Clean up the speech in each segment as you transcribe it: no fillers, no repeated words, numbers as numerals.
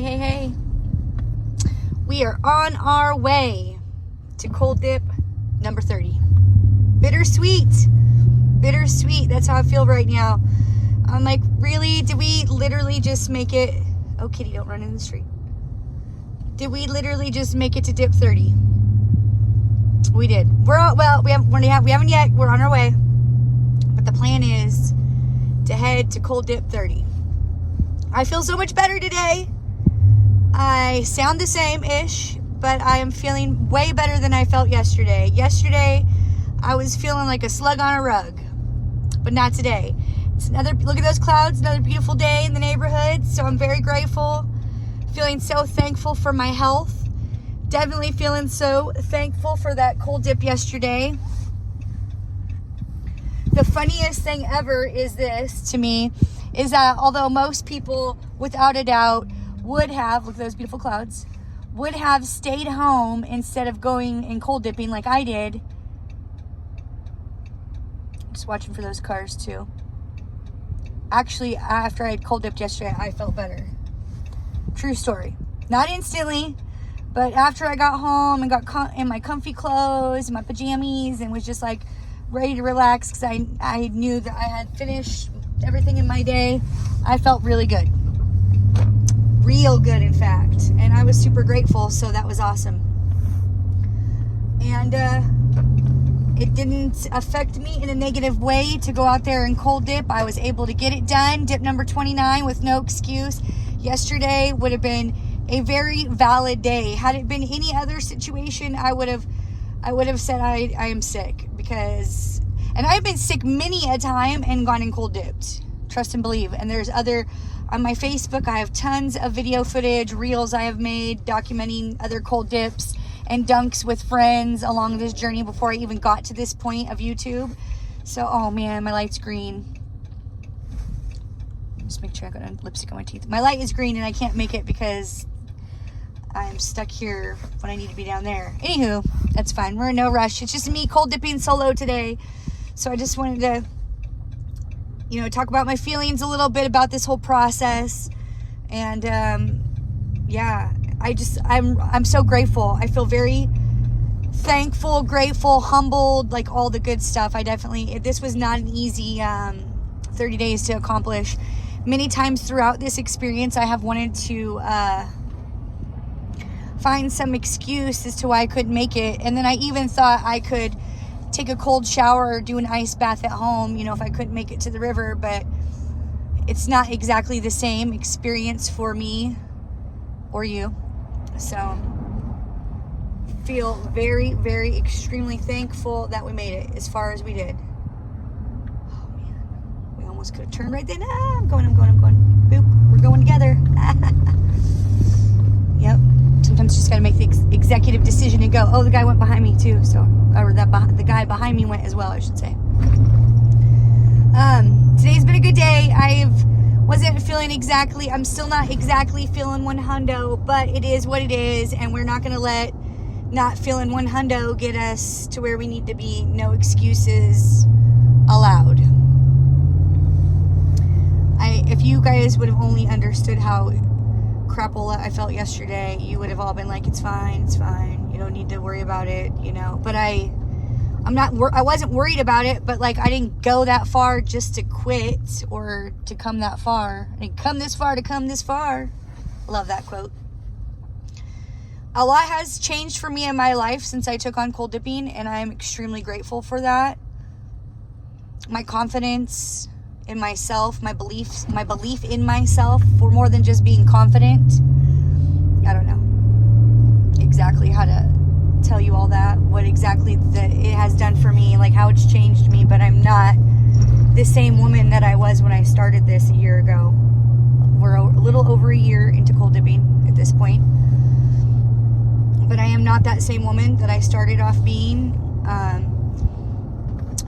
Hey. We are on our way to cold dip number 30. Bittersweet. That's how I feel right now. I'm like, really? Did we literally just make it? Oh, kitty, don't run in the street. Did we literally just make it to dip 30? We did. We haven't yet. We're on our way. But the plan is to head to cold dip 30. I feel so much better today. I sound the same-ish, but I am feeling way better than I felt yesterday. Yesterday, I was feeling like a slug on a rug, but not today. Look at those clouds, another beautiful day in the neighborhood, so I'm very grateful. Feeling so thankful for my health. Definitely feeling so thankful for that cold dip yesterday. The funniest thing ever is this to me, is that although most people, without a doubt, would have, look at those beautiful clouds, would have stayed home instead of going and cold dipping like I did. Just watching for those cars too. Actually, after I had cold dipped yesterday, I felt better. True story. Not instantly, but after I got home and got in my comfy clothes, my pajamas, and was just like ready to relax because I knew that I had finished everything in my day, I felt really good. Real good, in fact. And I was super grateful, so that was awesome. And it didn't affect me in a negative way to go out there and cold dip. I was able to get it done. Dip number 29 with no excuse. Yesterday would have been a very valid day. Had it been any other situation, I would have said I am sick, because, and I've been sick many a time and gone and cold dipped. Trust and believe. And there's other, on my Facebook, I have tons of video footage, reels I have made documenting other cold dips and dunks with friends along this journey before I even got to this point of YouTube. So, oh man, my light's green. Just make sure I got a lipstick on my teeth. My light is green and I can't make it because I'm stuck here when I need to be down there. Anywho, that's fine. We're in no rush. It's just me cold dipping solo today. So I just wanted to, talk about my feelings a little bit about this whole process. And yeah, I'm so grateful. I feel very thankful, grateful, humbled, like all the good stuff. This was not an easy 30 days to accomplish. Many times throughout this experience, I have wanted to find some excuse as to why I couldn't make it. And then I even thought I could take a cold shower or do an ice bath at home, if I couldn't make it to the river. But it's not exactly the same experience for me or you. So feel very, very extremely thankful that we made it as far as we did. Oh man, we almost could have turned right then. I'm going. Boop, we're going together. Yep. Sometimes you just got to make the executive decision and go. Oh, the guy went behind me too. The guy behind me went as well, I should say. Today's been a good day. I'm still not exactly feeling 100, but it is what it is, and we're not going to let not feeling 100 get us to where we need to be. No excuses allowed. If you guys would have only understood how crapola I felt yesterday, you would have all been like, it's fine, you don't need to worry about it, but I wasn't worried about it, but like I didn't go that far just to quit or to come that far. I didn't come this far to come this far. Love that quote. A lot has changed for me in my life since I took on cold dipping, and I'm extremely grateful for that. My confidence in myself, my belief in myself, for more than just being confident. I don't know exactly how to tell you all that, what exactly that it has done for me, like how it's changed me, but I'm not the same woman that I was when I started this a year ago. We're a little over a year into cold dipping at this point, but I am not that same woman that I started off being.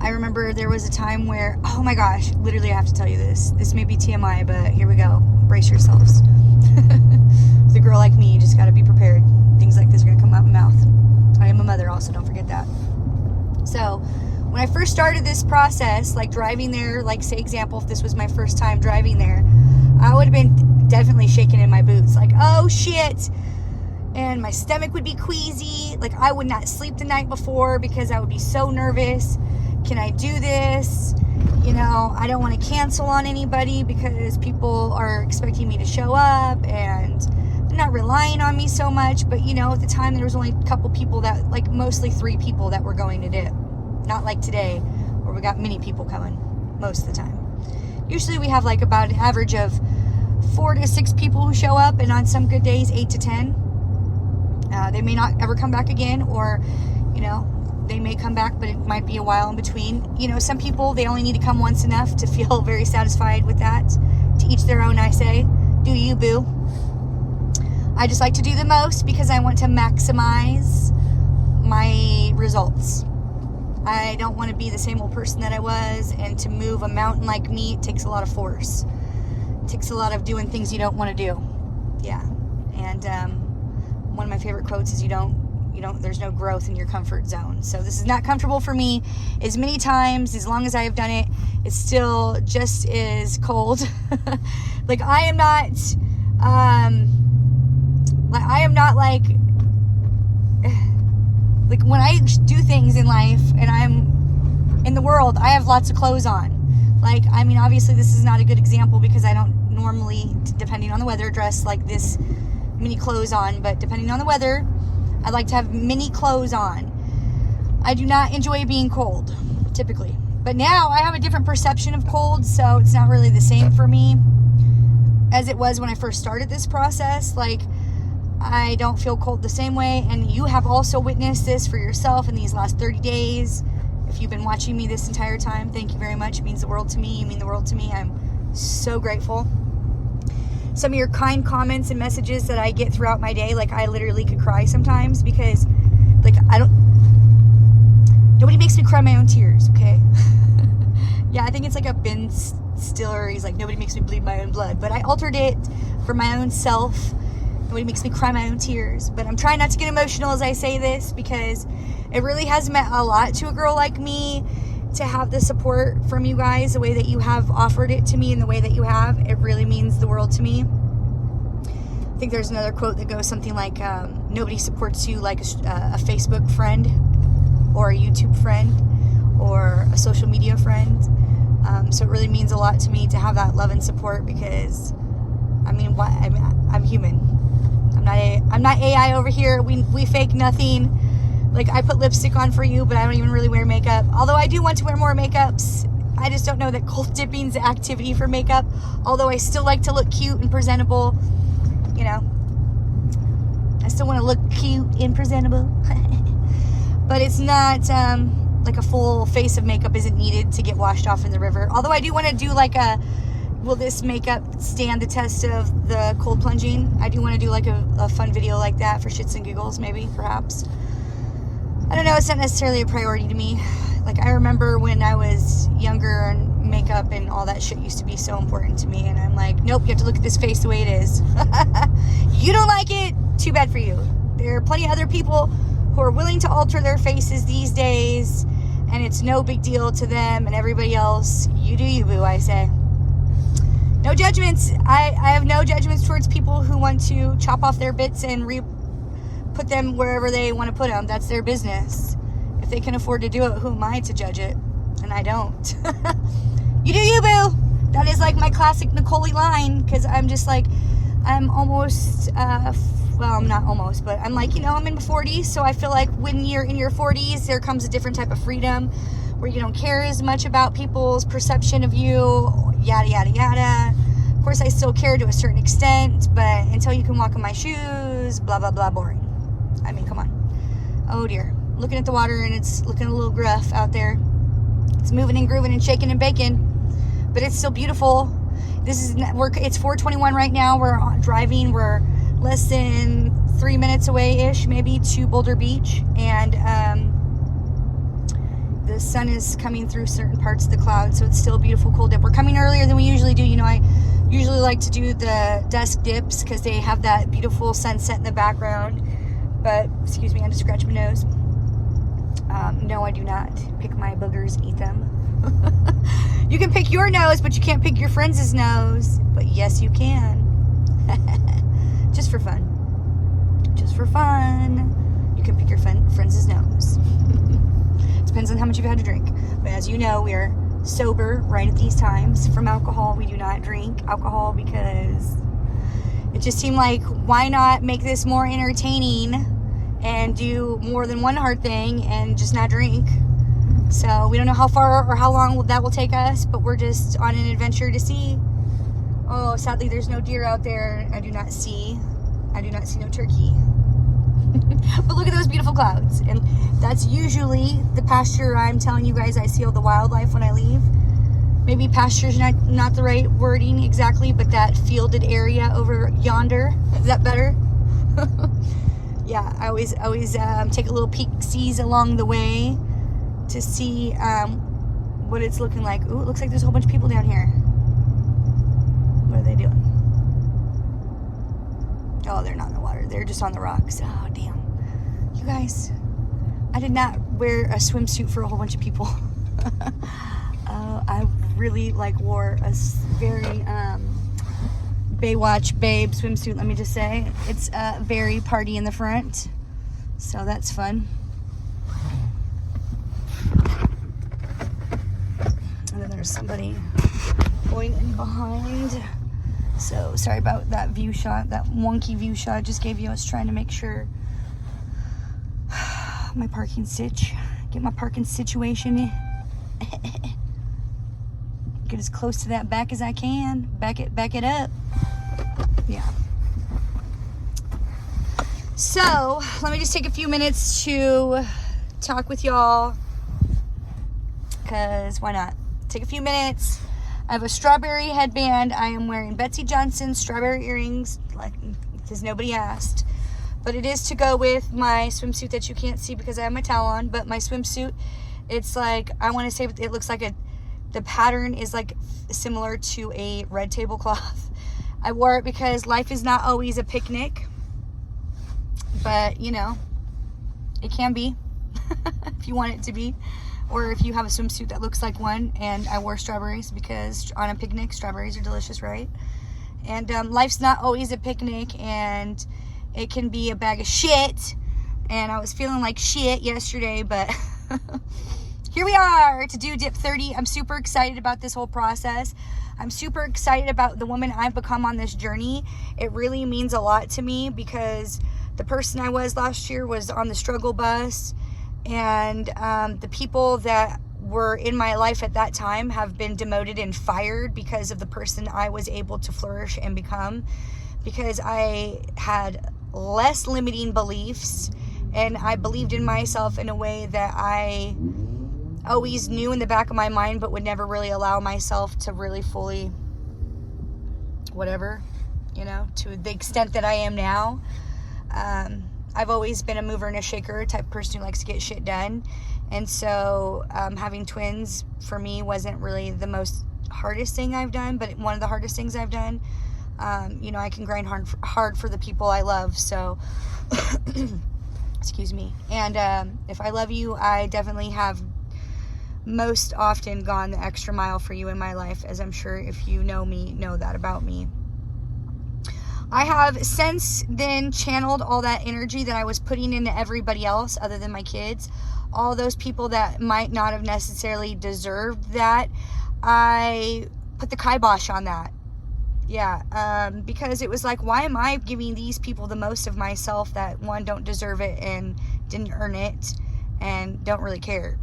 I remember there was a time where, oh my gosh, literally I have to tell you this. This may be TMI, but here we go. Brace yourselves. With a girl like me, you just got to be prepared. Things like this are going to come out of my mouth. I am a mother also, don't forget that. So when I first started this process, like driving there, like say example, if this was my first time driving there, I would have been definitely shaking in my boots, like, oh shit. And my stomach would be queasy. Like, I would not sleep the night before because I would be so nervous. Can I do this? You know, I don't want to cancel on anybody because people are expecting me to show up and they're not relying on me so much. But, you know, at the time there was only a couple people that, like, mostly 3 people that were going to do. Not like today where we got many people coming most of the time. Usually we have like about an average of 4 to 6 people who show up, and on some good days 8 to 10. They may not ever come back again, or, you know, they may come back, but it might be a while in between. You know, some people, they only need to come once enough to feel very satisfied with that. To each their own, I say. Do you, boo? I just like to do the most because I want to maximize my results. I don't want to be the same old person that I was, and to move a mountain like me, it takes a lot of force. It takes a lot of doing things you don't want to do. Yeah. And one of my favorite quotes is there's no growth in your comfort zone. So this is not comfortable for me. As many times, as long as I have done it, it's still just as cold. Like, I am not like when I do things in life and I'm in the world, I have lots of clothes on. Like, I mean, obviously this is not a good example because I don't normally, depending on the weather, dress like this many clothes on, but depending on the weather, I like to have many clothes on. I do not enjoy being cold, typically. But now I have a different perception of cold, so it's not really the same for me as it was when I first started this process. Like, I don't feel cold the same way, and you have also witnessed this for yourself in these last 30 days. If you've been watching me this entire time, thank you very much. It means the world to me. You mean the world to me. I'm so grateful. Some of your kind comments and messages that I get throughout my day, like, I literally could cry sometimes because, like, nobody makes me cry my own tears, okay? Yeah, I think it's like a Ben Stiller. He's like, nobody makes me bleed my own blood, but I altered it for my own self. Nobody makes me cry my own tears. But I'm trying not to get emotional as I say this because it really has meant a lot to a girl like me to have the support from you guys the way that you have offered it to me and the way that you have. It really means the world to me. I think there's another quote that goes something like, nobody supports you like a Facebook friend or a YouTube friend or a social media friend. So it really means a lot to me to have that love and support because, I mean, I'm human. I'm not AI over here. We fake nothing. Like, I put lipstick on for you, but I don't even really wear makeup. Although I do want to wear more makeups. I just don't know that cold dipping's the activity for makeup. Although I still like to look cute and presentable. You know, I still want to look cute and presentable. But it's not, like, a full face of makeup isn't needed to get washed off in the river. Although I do want to do like will this makeup stand the test of the cold plunging? I do want to do like a fun video like that for shits and giggles, maybe, perhaps. I don't know, it's not necessarily a priority to me. Like, I remember when I was younger and makeup and all that shit used to be so important to me, and I'm like, nope, you have to look at this face the way it is. You don't like it? Too bad for you. There are plenty of other people who are willing to alter their faces these days, and it's no big deal to them and everybody else. You do you, boo, I say. No judgments. I have no judgments towards people who want to chop off their bits and put them wherever they want to put them. That's their business. If they can afford to do it, who am I to judge it? And I don't. You do you, boo. That is like my classic Nicole line, because I'm just like, I'm almost, well, I'm not almost, but I'm like, you know, I'm in my 40s, so I feel like when you're in your 40s, there comes a different type of freedom where you don't care as much about people's perception of you, yada, yada, yada. Of course, I still care to a certain extent, but until you can walk in my shoes, blah, blah, blah, boring. I mean, come on. Oh, dear. Looking at the water, and it's looking a little gruff out there. It's moving and grooving and shaking and baking, but it's still beautiful. It's 4:21 right now. We're driving. We're less than 3 minutes away-ish, maybe, to Boulder Beach, and the sun is coming through certain parts of the clouds, so it's still a beautiful cold dip. We're coming earlier than we usually do. You know, I usually like to do the dusk dips because they have that beautiful sunset in the background. But, excuse me, I had to scratch my nose. No, I do not pick my boogers and eat them. You can pick your nose, but you can't pick your friend's nose. But yes, you can. Just for fun. Just for fun. You can pick your friend's nose. Depends on how much you've had to drink. But as you know, we are sober right at these times from alcohol. We do not drink alcohol because it just seemed like, why not make this more entertaining and do more than one hard thing and just not drink? So we don't know how far or how long that will take us, but we're just on an adventure to see. Oh, sadly, there's no deer out there. I do not see no turkey. But look at those beautiful clouds. And that's usually the pasture. I'm telling you guys, I see all the wildlife when I leave. Maybe pasture's not the right wording exactly, but that fielded area over yonder. Is that better? Yeah, I always take a little peek-sees along the way to see what it's looking like. Ooh, it looks like there's a whole bunch of people down here. What are they doing? Oh, they're not in the water. They're just on the rocks. Oh, damn. You guys, I did not wear a swimsuit for a whole bunch of people. I really wore a very Baywatch babe swimsuit, let me just say. It's very party in the front, so that's fun. And then there's somebody going in behind. So sorry about that view shot, that wonky view shot I just gave you. I was trying to make sure my parking get my parking situation. Get as close to that back as I can. Back it up. Yeah. So let me just take a few minutes to talk with y'all, because why not? Take a few minutes. I have a strawberry headband. I am wearing Betsy Johnson's strawberry earrings, because nobody asked. But it is to go with my swimsuit that you can't see because I have my towel on. But my swimsuit, it's I want to say it looks like the pattern is similar to a red tablecloth. I wore it because life is not always a picnic. But, it can be if you want it to be. Or if you have a swimsuit that looks like one. And I wore strawberries because on a picnic, strawberries are delicious, right? And life's not always a picnic, and it can be a bag of shit. And I was feeling like shit yesterday, but here we are to do Dip 30. I'm super excited about this whole process. I'm super excited about the woman I've become on this journey. It really means a lot to me because the person I was last year was on the struggle bus. And the people that were in my life at that time have been demoted and fired because of the person I was able to flourish and become. Because I had less limiting beliefs, and I believed in myself in a way that I always knew in the back of my mind, but would never really allow myself to really fully, whatever, to the extent that I am now. I've always been a mover and a shaker type of person who likes to get shit done. And so having twins for me wasn't really the most hardest thing I've done, but one of the hardest things I've done. I can grind hard for the people I love. So, excuse me. And if I love you, I definitely have most often gone the extra mile for you in my life, as I'm sure if you know me, know that about me. I have since then channeled all that energy that I was putting into everybody else other than my kids. All those people that might not have necessarily deserved that. I put the kibosh on that. Yeah, because it was why am I giving these people the most of myself that, one, don't deserve it and didn't earn it and don't really care.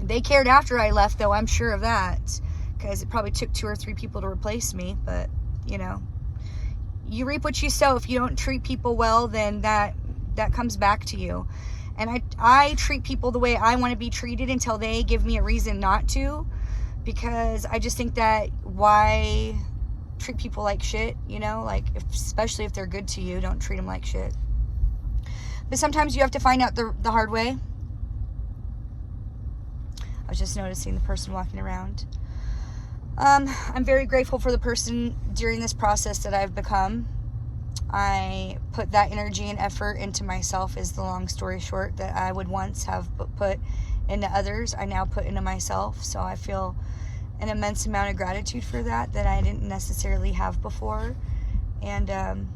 They cared after I left, though, I'm sure of that, because it probably took 2 or 3 people to replace me. But, you reap what you sow. If you don't treat people well, then that comes back to you. And I treat people the way I want to be treated until they give me a reason not to, because I just think that why treat people like shit, especially if they're good to you, don't treat them like shit. But sometimes you have to find out the hard way. I was just noticing the person walking around. I'm very grateful for the person during this process that I've become. I put that energy and effort into myself, is the long story short, that I would once have put into others, I now put into myself. So I feel an immense amount of gratitude for that I didn't necessarily have before. And I'm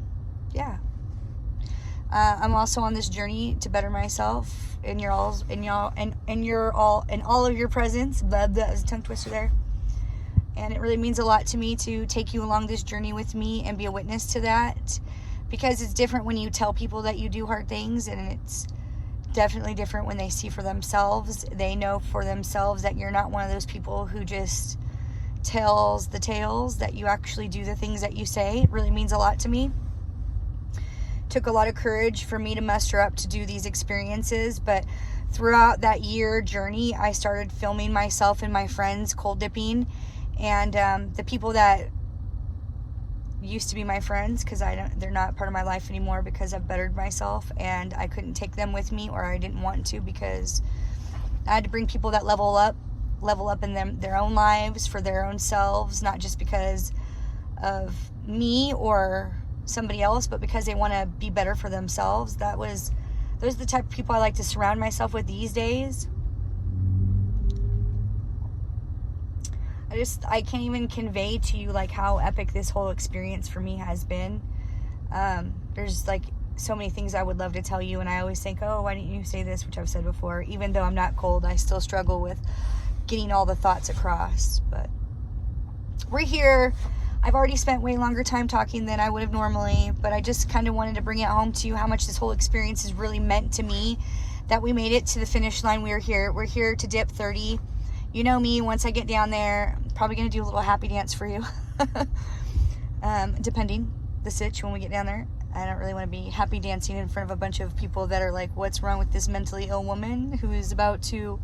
also on this journey to better myself in all of your presence. That was a tongue twister there. And it really means a lot to me to take you along this journey with me and be a witness to that, because it's different when you tell people that you do hard things, and it's definitely different when they see for themselves. They know for themselves that you're not one of those people who just tells the tales, that you actually do the things that you say. It really means a lot to me. Took a lot of courage for me to muster up to do these experiences, but throughout that year journey, I started filming myself and my friends cold dipping, and the people that used to be my friends, because they're not part of my life anymore because I've bettered myself, and I couldn't take them with me, or I didn't want to, because I had to bring people that level up in their own lives for their own selves, not just because of me or somebody else, but because they want to be better for themselves. Those are the type of people I like to surround myself with these days. I can't even convey to you like how epic this whole experience for me has been. There's like so many things I would love to tell you, and I always think, oh, why didn't you say this, which I've said before. Even though I'm not cold, I still struggle with getting all the thoughts across. But we're here. I've already spent way longer time talking than I would have normally, but I just kind of wanted to bring it home to you how much this whole experience has really meant to me, that we made it to the finish line. We're here to dip 30. You know me, once I get down there, I'm probably going to do a little happy dance for you. Depending the sitch when we get down there. I don't really want to be happy dancing in front of a bunch of people that are like, what's wrong with this mentally ill woman who is about to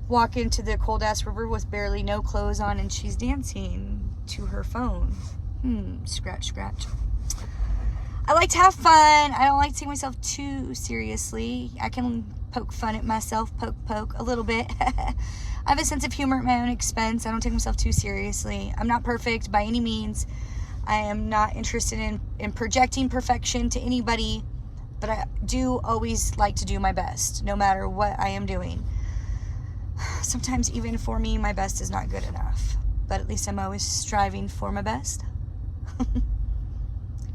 walk into the cold ass river with barely no clothes on, and she's dancing to her phone. Scratch, scratch. I like to have fun. I don't like to take myself too seriously. I can poke fun at myself, poke a little bit. I have a sense of humor at my own expense. I don't take myself too seriously. I'm not perfect by any means. I am not interested in projecting perfection to anybody, but I do always like to do my best, no matter what I am doing. Sometimes even for me, my best is not good enough, but at least I'm always striving for my best.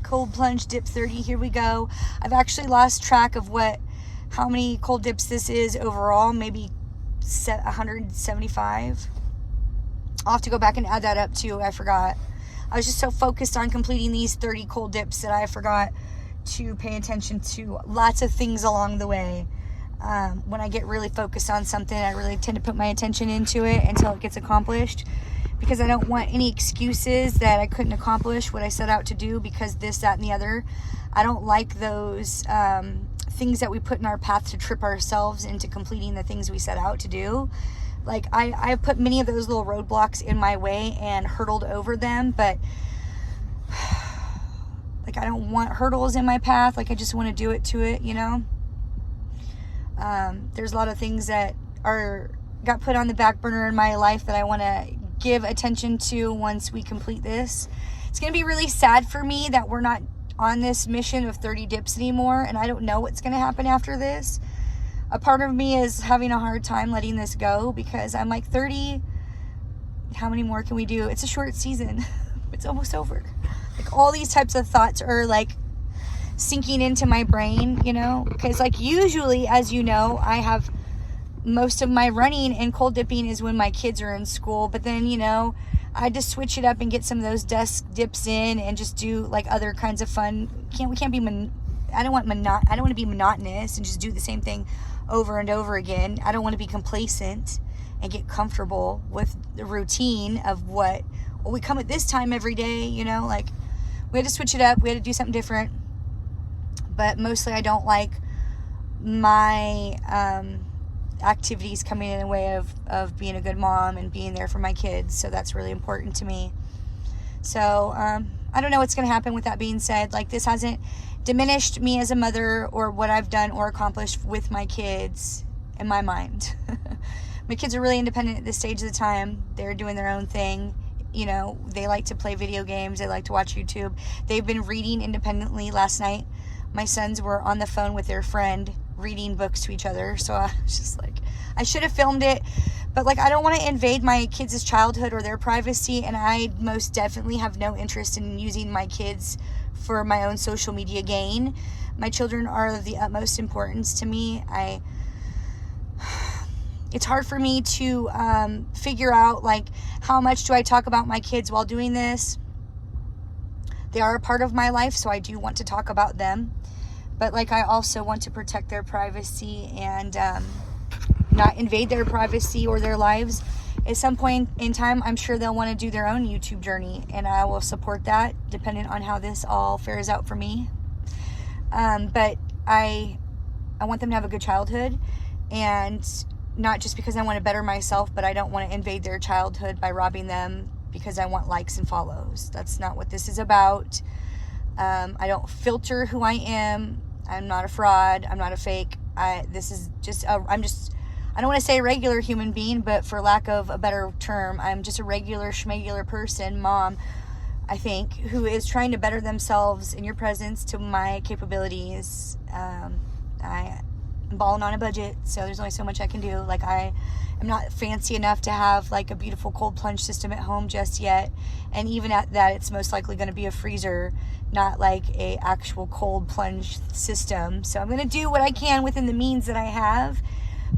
Cold plunge dip 30, here we go. I've actually lost track of how many cold dips this is overall, maybe 175. I'll have to go back and add that up too. I forgot. I was just so focused on completing these 30 cold dips that I forgot to pay attention to lots of things along the way. When I get really focused on something, I really tend to put my attention into it until it gets accomplished, because I don't want any excuses that I couldn't accomplish what I set out to do because this, that, and the other. I don't like those things that we put in our path to trip ourselves into completing the things we set out to do. Like, I put many of those little roadblocks in my way and hurdled over them, but like, I don't want hurdles in my path. Like, I just want to do it to it, you know? There's a lot of things that got put on the back burner in my life that I want to give attention to once we complete this. It's going to be really sad for me that we're not on this mission of 30 dips anymore, and I don't know what's going to happen after this. A part of me is having a hard time letting this go, because I'm like, 30, how many more can we do? It's a short season. It's almost over. Like, all these types of thoughts are like sinking into my brain, you know, because like usually, as you know, I have most of my running and cold dipping is when my kids are in school, but then, you know, I just switch it up and get some of those desk dips in and just do like other kinds of fun. I don't want to be monotonous and just do the same thing over and over again. I don't want to be complacent and get comfortable with the routine of we come at this time every day, you know, like we had to switch it up. We had to do something different. But mostly I don't like my activities coming in the way of being a good mom and being there for my kids. So that's really important to me. So I don't know what's going to happen. With that being said, like, this hasn't diminished me as a mother or what I've done or accomplished with my kids in my mind. My kids are really independent at this stage of the time. They're doing their own thing. You know, they like to play video games. They like to watch YouTube. They've been reading independently. Last night, my sons were on the phone with their friend reading books to each other. So I was just like, I should have filmed it, but like, I don't want to invade my kids' childhood or their privacy, and I most definitely have no interest in using my kids for my own social media gain. My children are of the utmost importance to me. It's hard for me to figure out, like, how much do I talk about my kids while doing this. They are a part of my life, so I do want to talk about them. But, like, I also want to protect their privacy and not invade their privacy or their lives. At some point in time, I'm sure they'll want to do their own YouTube journey, and I will support that, depending on how this all fares out for me. But I want them to have a good childhood, and not just because I want to better myself, but I don't want to invade their childhood by robbing them because I want likes and follows. That's not what this is about. I don't filter who I am. I'm not a fraud. I'm not a fake. I don't want to say a regular human being, but for lack of a better term, I'm just a regular schmegular person, mom, I think, who is trying to better themselves in your presence to my capabilities. I'm balling on a budget, so there's only so much I can do. Like, I am not fancy enough to have like a beautiful cold plunge system at home just yet, and even at that, it's most likely going to be a freezer, not like a actual cold plunge system. So I'm going to do what I can within the means that I have,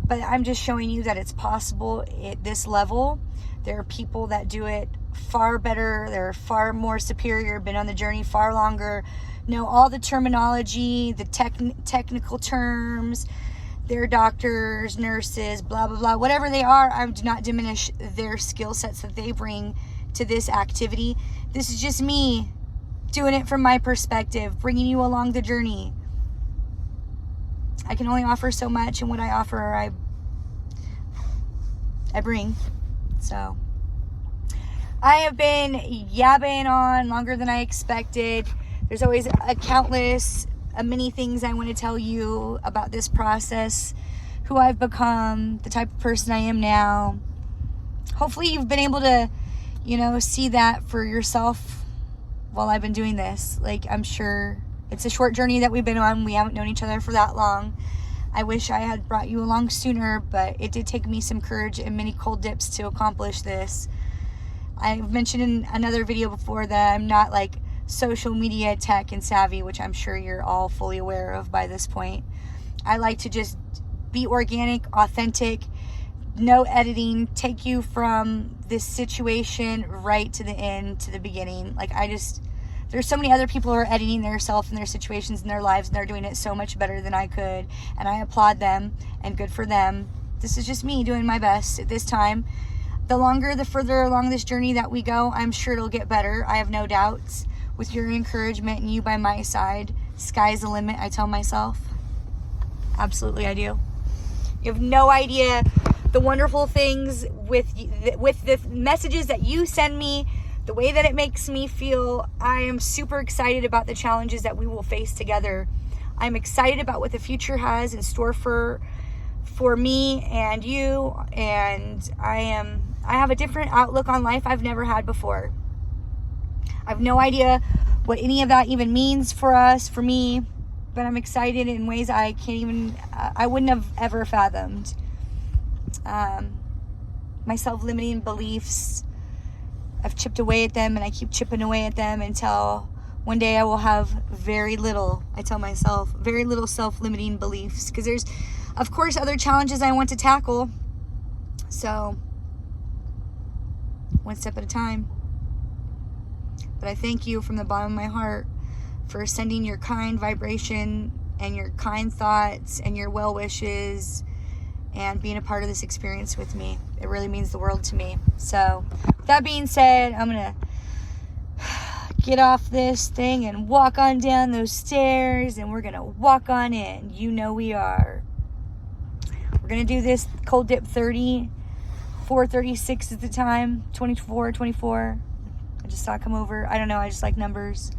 but I'm just showing you that it's possible at this level. There are people that do it far better, they're far more superior, been on the journey far longer, know all the terminology, the technical terms. They're doctors, nurses, blah, blah, blah. Whatever they are, I do not diminish their skill sets that they bring to this activity. This is just me doing it from my perspective, bringing you along the journey. I can only offer so much, and what I offer, I bring. So I have been yabbing on longer than I expected. There's always many things I want to tell you about this process, who I've become, the type of person I am now. Hopefully you've been able to, see that for yourself while I've been doing this. Like, I'm sure it's a short journey that we've been on. We haven't known each other for that long. I wish I had brought you along sooner, but it did take me some courage and many cold dips to accomplish this. I've mentioned in another video before that I'm not like social media tech and savvy, which I'm sure you're all fully aware of by this point. I like to just be organic, authentic, no editing, take you from this situation right to the end, to the beginning. Like, there's so many other people who are editing themselves and their situations and their lives, and they're doing it so much better than I could, and I applaud them, and good for them. This is just me doing my best at this time. The further along this journey that we go, I'm sure it'll get better. I have no doubts. With your encouragement and you by my side, sky's the limit, I tell myself. Absolutely, I do. You have no idea the wonderful things with the messages that you send me, the way that it makes me feel. I am super excited about the challenges that we will face together. I'm excited about what the future has in store for me and you, and I have a different outlook on life I've never had before. I have no idea what any of that even means for us, for me, but I'm excited in ways I wouldn't have ever fathomed. My self-limiting beliefs, I've chipped away at them, and I keep chipping away at them until one day I will have very little, I tell myself, very little self-limiting beliefs, because there's, of course, other challenges I want to tackle. So, one step at a time. But I thank you from the bottom of my heart for sending your kind vibration and your kind thoughts and your well wishes and being a part of this experience with me. It really means the world to me. So, with that being said, I'm going to get off this thing and walk on down those stairs, and we're going to walk on in. You know we are. We're going to do this cold dip 30, 436 at the time, 24. I just saw it come over. I don't know. I just like numbers.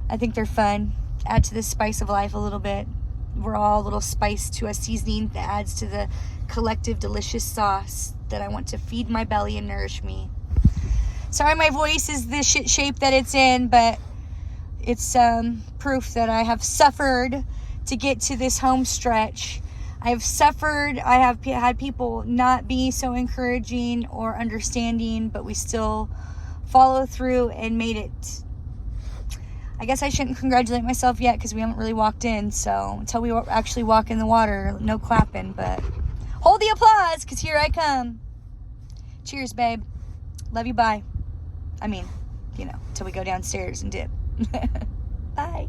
I think they're fun. Add to the spice of life a little bit. We're all a little spice to a seasoning that adds to the collective delicious sauce that I want to feed my belly and nourish me. Sorry my voice is the shit shape that it's in, but it's proof that I have suffered to get to this home stretch. I have suffered. I have had people not be so encouraging or understanding, but we still follow through and made it. I guess I shouldn't congratulate myself yet because we haven't really walked in. So until we actually walk in the water, no clapping. But hold the applause because here I come. Cheers, babe. Love you. Bye. I mean, till we go downstairs and dip. Bye.